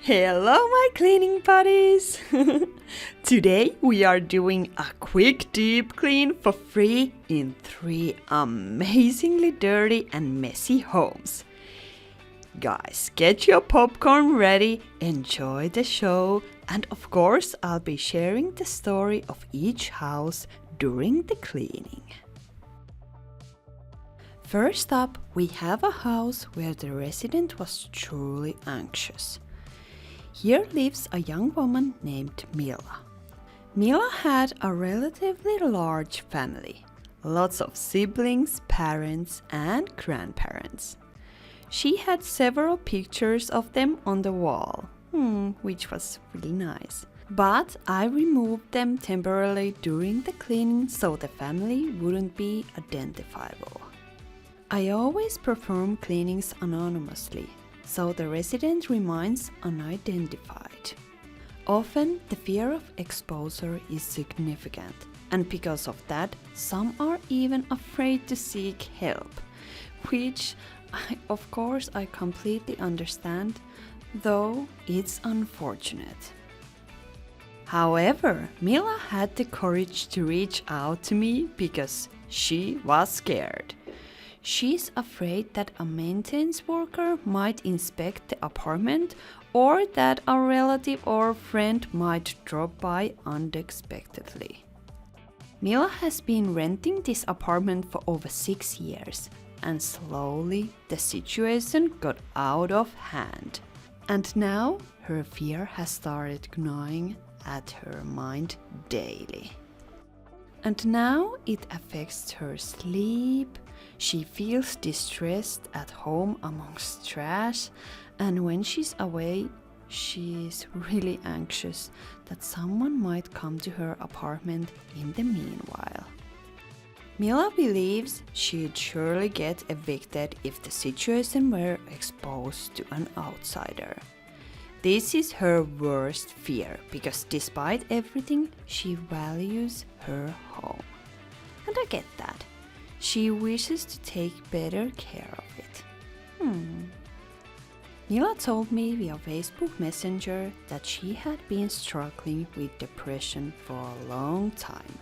Hello, my cleaning buddies! Today we are doing a quick deep clean for free in 3 amazingly dirty and messy homes. Guys, get your popcorn ready, enjoy the show, and of course, I'll be sharing the story of each house during the cleaning. First up, we have a house where the resident was truly anxious. Here lives a young woman named Mila. Mila had a relatively large family, lots of siblings, parents, and grandparents. She had several pictures of them on the wall, which was really nice. But I removed them temporarily during the cleaning so the family wouldn't be identifiable. I always perform cleanings anonymously, so the resident remains unidentified. Often, the fear of exposure is significant, and because of that, some are even afraid to seek help, which, of course, I completely understand, though it's unfortunate. However, Mila had the courage to reach out to me because she was scared. She's afraid that a maintenance worker might inspect the apartment or that a relative or friend might drop by unexpectedly. Mila has been renting this apartment for over 6 years, and slowly the situation got out of hand. And now her fear has started gnawing at her mind daily. And now it affects her sleep. She feels distressed at home amongst trash, and when she's away, she's really anxious that someone might come to her apartment in the meanwhile. Mila believes she'd surely get evicted if the situation were exposed to an outsider. This is her worst fear because despite everything, she values her home. And I get that. She wishes to take better care of it. Mila told me via Facebook Messenger that she had been struggling with depression for a long time,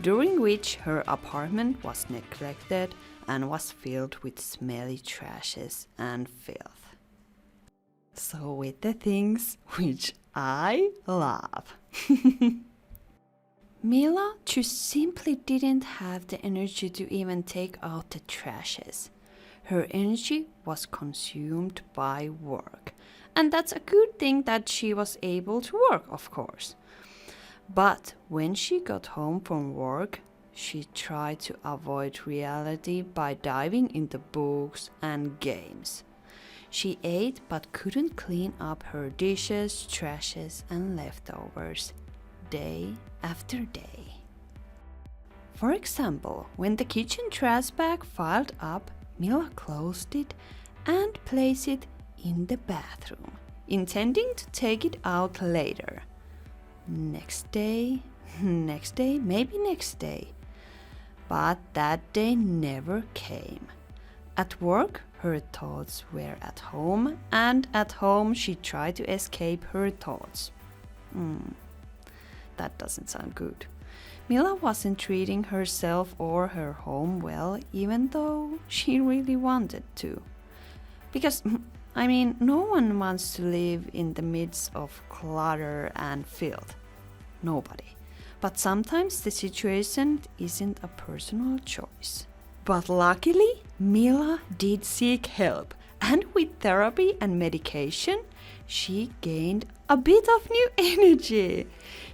during which her apartment was neglected and was filled with smelly trashes and filth. So with the things which I love. Mila just simply didn't have the energy to even take out the trashes. Her energy was consumed by work. And that's a good thing that she was able to work, of course. But when she got home from work, she tried to avoid reality by diving into books and games. She ate but couldn't clean up her dishes, trashes, and leftovers day after day. For example, when the kitchen trash bag piled up, Mila closed it and placed it in the bathroom, intending to take it out later. Next day, maybe next day. But that day never came. At work, her thoughts were at home, and at home she tried to escape her thoughts. That doesn't sound good. Mila wasn't treating herself or her home well, even though she really wanted to. Because, no one wants to live in the midst of clutter and filth. Nobody. But sometimes the situation isn't a personal choice. But luckily, Mila did seek help, and with therapy and medication, she gained a bit of new energy.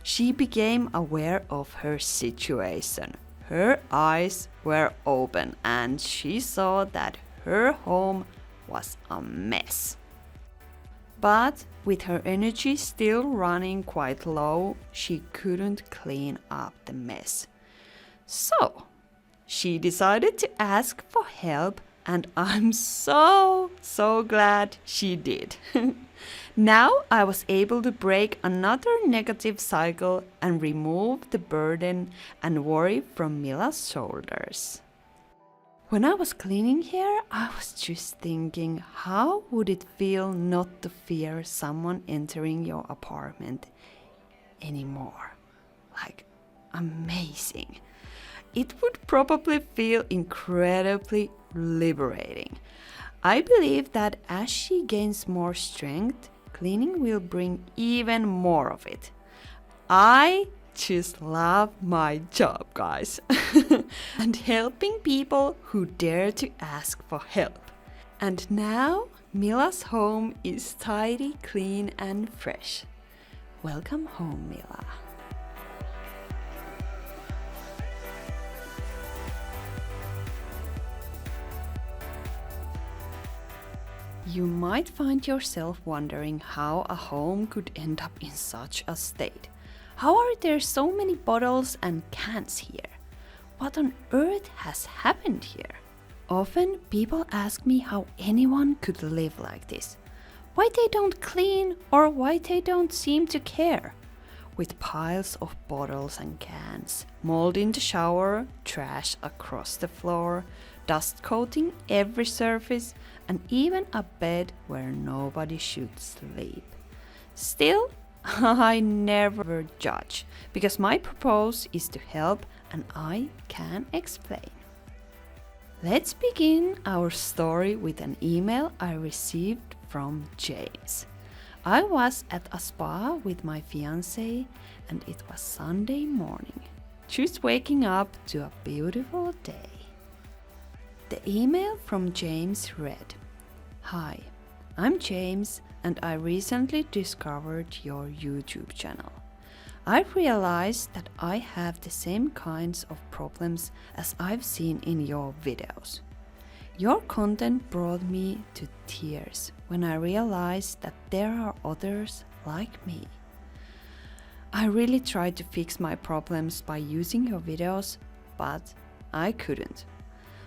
She became aware of her situation. Her eyes were open and she saw that her home was a mess. But with her energy still running quite low, she couldn't clean up the mess. So, she decided to ask for help, and I'm so glad she did. Now I was able to break another negative cycle and remove the burden and worry from Mila's shoulders. When I was cleaning here, I was just thinking, how would it feel not to fear someone entering your apartment anymore? Like, amazing. It would probably feel incredibly liberating. I believe that as she gains more strength, cleaning will bring even more of it. I just love my job, guys. And helping people who dare to ask for help. And now, Mila's home is tidy, clean, and fresh. Welcome home, Mila. You might find yourself wondering how a home could end up in such a state. How are there so many bottles and cans here? What on earth has happened here? Often people ask me how anyone could live like this. Why they don't clean or why they don't seem to care. With piles of bottles and cans, mold in the shower, trash across the floor, dust coating every surface, and even a bed where nobody should sleep. Still, I never judge, because my purpose is to help and I can explain. Let's begin our story with an email I received from James. I was at a spa with my fiancé and it was Sunday morning, just waking up to a beautiful day. The email from James read, "Hi, I'm James and I recently discovered your YouTube channel. I realized that I have the same kinds of problems as I've seen in your videos. Your content brought me to tears when I realized that there are others like me. I really tried to fix my problems by using your videos, but I couldn't.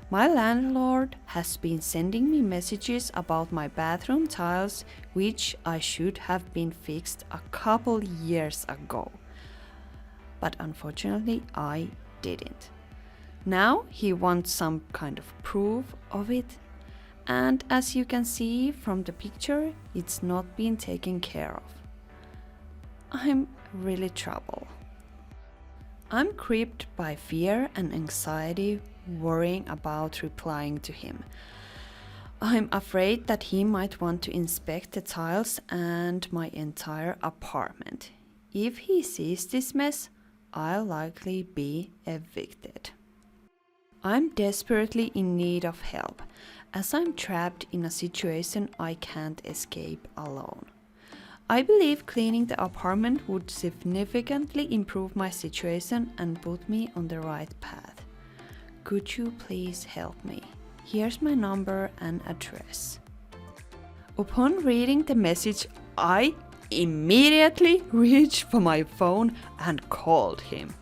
My landlord has been sending me messages about my bathroom tiles, which I should have been fixed a couple years ago. But unfortunately, I didn't. Now he wants some kind of proof of it, and as you can see from the picture, it's not been taken care of. I'm really troubled. I'm gripped by fear and anxiety, worrying about replying to him. I'm afraid that he might want to inspect the tiles and my entire apartment. If he sees this mess, I'll likely be evicted. I'm desperately in need of help, as I'm trapped in a situation I can't escape alone. I believe cleaning the apartment would significantly improve my situation and put me on the right path. Could you please help me? Here's my number and address." Upon reading the message, I immediately reached for my phone and called him.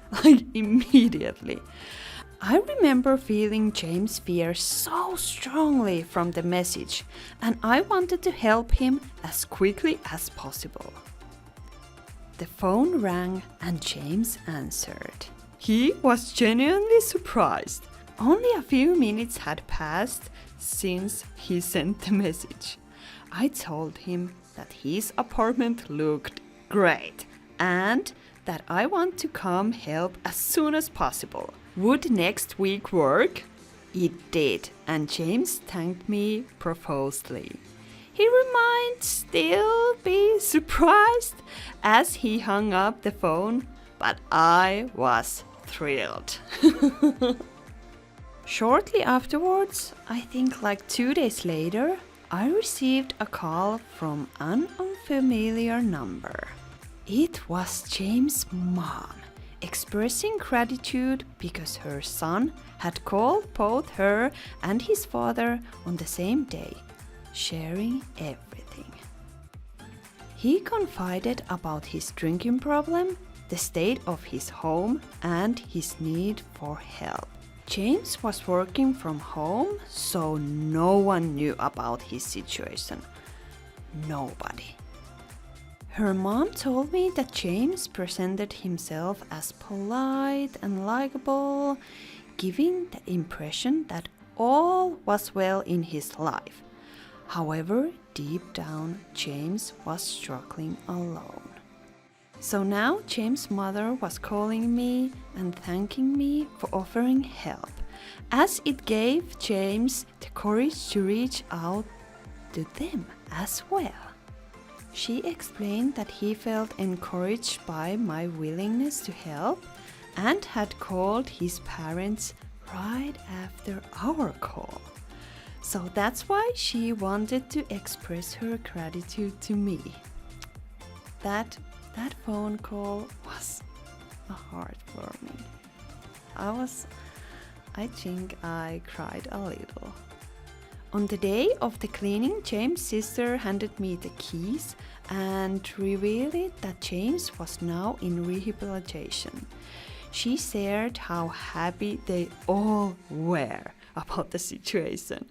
Immediately. I remember feeling James' fear so strongly from the message, and I wanted to help him as quickly as possible. The phone rang and James answered. He was genuinely surprised. Only a few minutes had passed since he sent the message. I told him that his apartment looked great and that I want to come help as soon as possible. Would next week work? It did, and James thanked me profusely. He might still be surprised as he hung up the phone, but I was thrilled. Shortly afterwards, I think like 2 days later, I received a call from an unfamiliar number. It was James' mom, expressing gratitude because her son had called both her and his father on the same day, sharing everything. He confided about his drinking problem, the state of his home, and his need for help. James was working from home, so no one knew about his situation. Nobody. Her mom told me that James presented himself as polite and likable, giving the impression that all was well in his life. However, deep down, James was struggling alone. So now James' mother was calling me and thanking me for offering help, as it gave James the courage to reach out to them as well. She explained that he felt encouraged by my willingness to help and had called his parents right after our call. So that's why she wanted to express her gratitude to me. That phone call was heartwarming. I think I cried a little. On the day of the cleaning, James' sister handed me the keys and revealed that James was now in rehabilitation. She shared how happy they all were about the situation.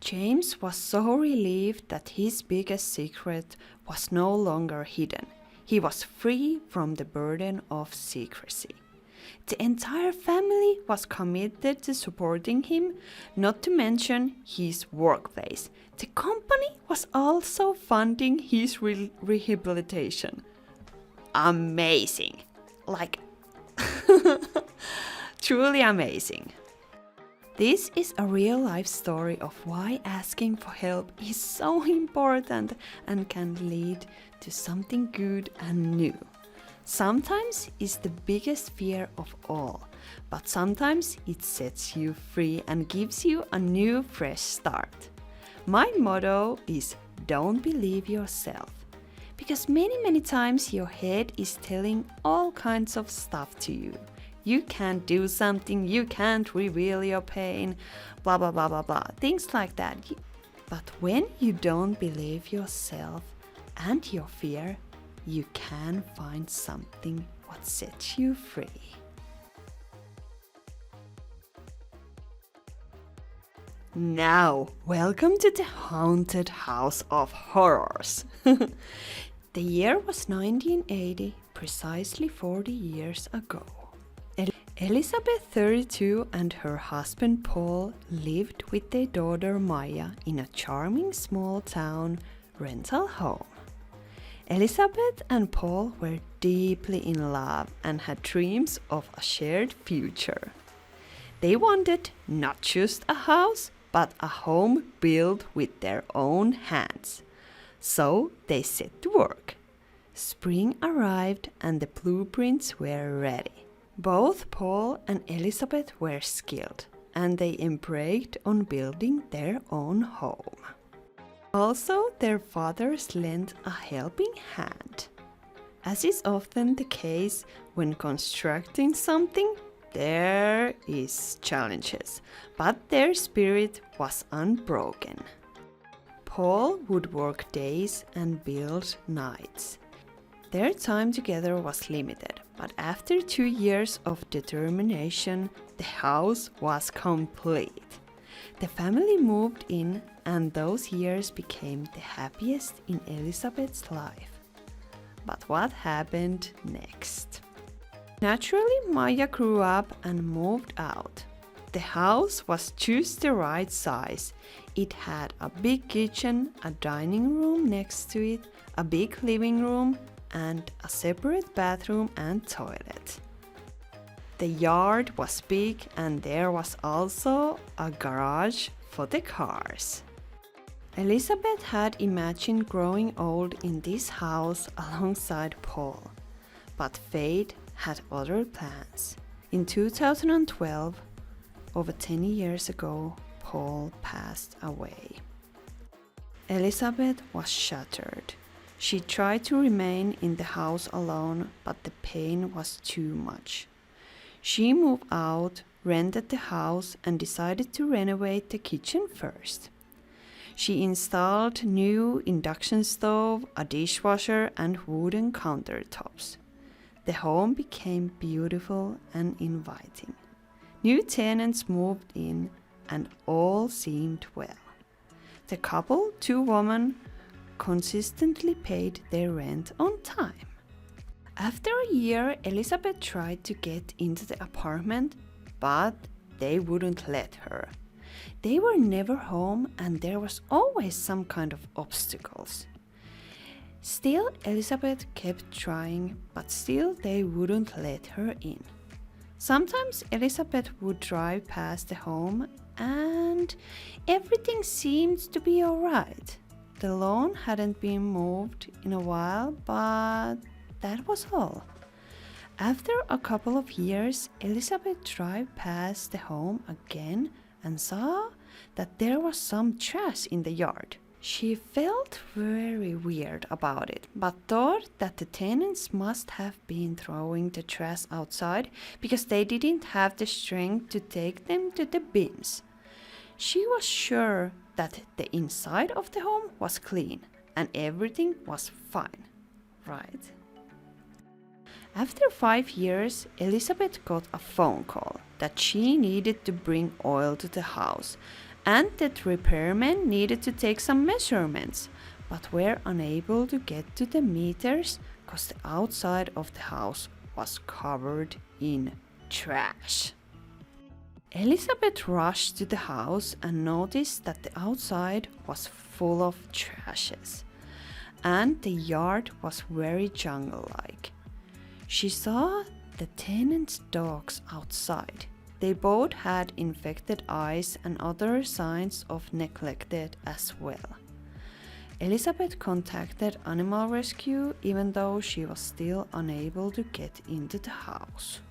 James was so relieved that his biggest secret was no longer hidden. He was free from the burden of secrecy. The entire family was committed to supporting him, not to mention his workplace. The company was also funding his rehabilitation. Amazing! Like, truly amazing. This is a real life story of why asking for help is so important and can lead to something good and new. Sometimes it's the biggest fear of all, but sometimes it sets you free and gives you a new, fresh start. My motto is don't believe yourself, because many times your head is telling all kinds of stuff to you. You can't do something, you can't reveal your pain, blah blah blah blah blah, things like that. But when you don't believe yourself and your fear, you can find something what sets you free. Now, welcome to the haunted house of horrors. The year was 1980, precisely 40 years ago. Elizabeth, 32, and her husband Paul lived with their daughter Maya in a charming small town rental home. Elizabeth and Paul were deeply in love and had dreams of a shared future. They wanted not just a house, but a home built with their own hands. So they set to work. Spring arrived and the blueprints were ready. Both Paul and Elizabeth were skilled, and they embarked on building their own home. Also, their fathers lent a helping hand. As is often the case when constructing something, there is challenges, but their spirit was unbroken. Paul would work days and build nights. Their time together was limited, but after 2 years of determination, the house was complete. The family moved in, and those years became the happiest in Elizabeth's life. But what happened next? Naturally, Maya grew up and moved out. The house was just the right size. It had a big kitchen, a dining room next to it, a big living room, and a separate bathroom and toilet. The yard was big, and there was also a garage for the cars. Elizabeth had imagined growing old in this house alongside Paul, but fate had other plans. In 2012, over 10 years ago, Paul passed away. Elizabeth was shattered. She tried to remain in the house alone, but the pain was too much. She moved out, rented the house, and decided to renovate the kitchen first. She installed new induction stove, a dishwasher, and wooden countertops. The home became beautiful and inviting. New tenants moved in, and all seemed well. The couple, 2 women, consistently paid their rent on time. After a year, Elizabeth tried to get into the apartment, but they wouldn't let her. They were never home and there was always some kind of obstacles. Still, Elizabeth kept trying, but still they wouldn't let her in. Sometimes Elizabeth would drive past the home and everything seemed to be alright. The lawn hadn't been moved in a while, but that was all. After a couple of years, Elizabeth drove past the home again and saw that there was some trash in the yard. She felt very weird about it, but thought that the tenants must have been throwing the trash outside because they didn't have the strength to take them to the bins. She was sure that the inside of the home was clean and everything was fine, right? After 5 years, Elizabeth got a phone call that she needed to bring oil to the house and that repairmen needed to take some measurements, but were unable to get to the meters because the outside of the house was covered in trash. Elizabeth rushed to the house and noticed that the outside was full of trashes and the yard was very jungle-like. She saw the tenants' dogs outside. They both had infected eyes and other signs of neglected as well. Elizabeth contacted animal rescue even though she was still unable to get into the house.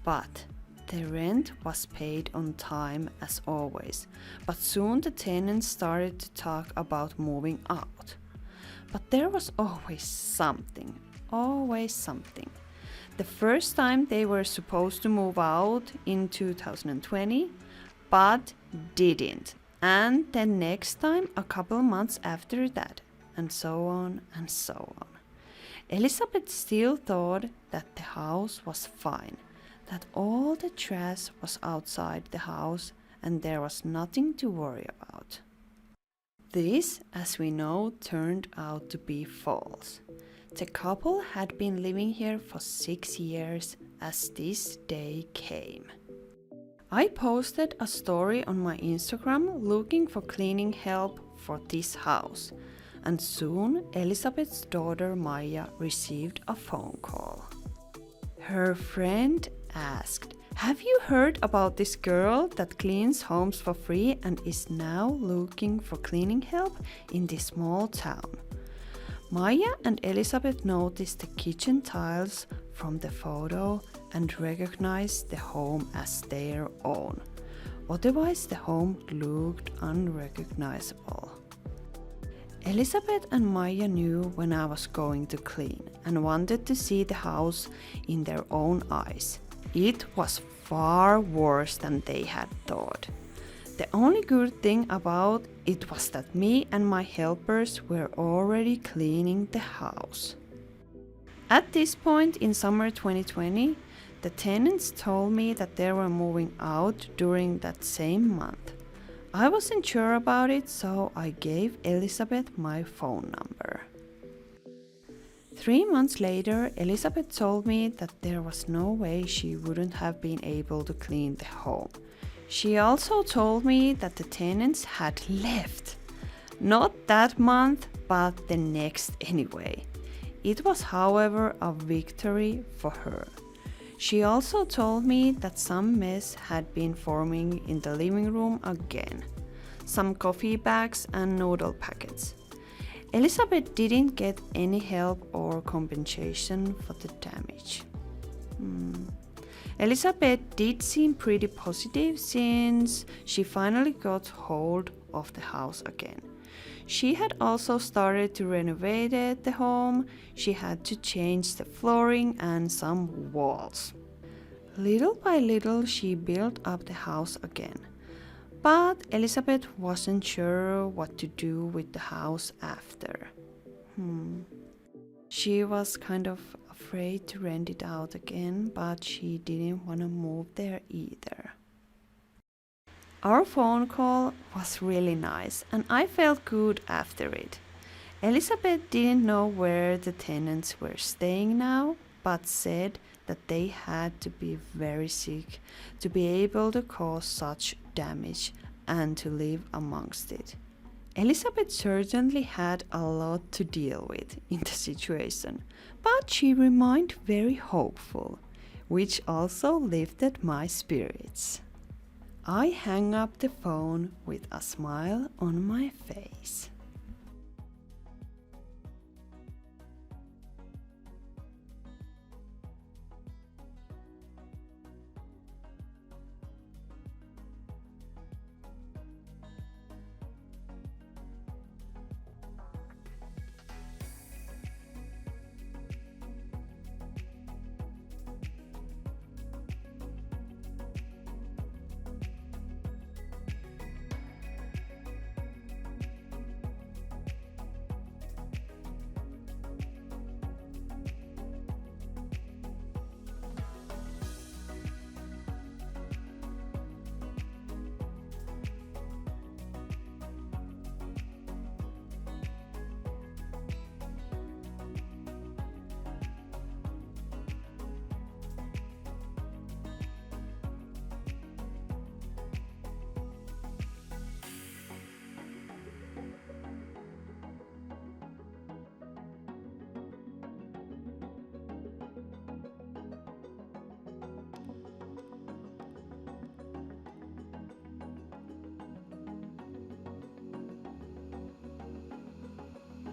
But the rent was paid on time as always, but soon the tenants started to talk about moving out. But there was always something. The first time they were supposed to move out in 2020, but didn't. And the next time a couple months after that, and so on and so on. Elizabeth still thought that the house was fine, that all the trash was outside the house and there was nothing to worry about. This, as we know, turned out to be false. The couple had been living here for 6 years as this day came. I posted a story on my Instagram looking for cleaning help for this house, and soon Elizabeth's daughter Maya received a phone call. Her friend asked, "Have you heard about this girl that cleans homes for free and is now looking for cleaning help in this small town?" Maya and Elizabeth noticed the kitchen tiles from the photo and recognized the home as their own. Otherwise, the home looked unrecognizable. Elizabeth and Maya knew when I was going to clean and wanted to see the house in their own eyes. It was far worse than they had thought. The only good thing about it was that me and my helpers were already cleaning the house. At this point in summer 2020, the tenants told me that they were moving out during that same month. I wasn't sure about it, so I gave Elizabeth my phone number. 3 months later, Elizabeth told me that there was no way she wouldn't have been able to clean the home. She also told me that the tenants had left. Not that month, but the next anyway. It was, however, a victory for her. She also told me that some mess had been forming in the living room again. Some coffee bags and noodle packets. Elizabeth didn't get any help or compensation for the damage. Elizabeth did seem pretty positive since she finally got hold of the house again. She had also started to renovate the home. She had to change the flooring and some walls. Little by little, she built up the house again. But Elizabeth wasn't sure what to do with the house after. She was kind of afraid to rent it out again, but she didn't want to move there either. Our phone call was really nice and I felt good after it. Elizabeth didn't know where the tenants were staying now, but said that they had to be very sick to be able to cause such damage and to live amongst it. Elizabeth certainly had a lot to deal with in the situation, but she remained very hopeful, which also lifted my spirits. I hung up the phone with a smile on my face.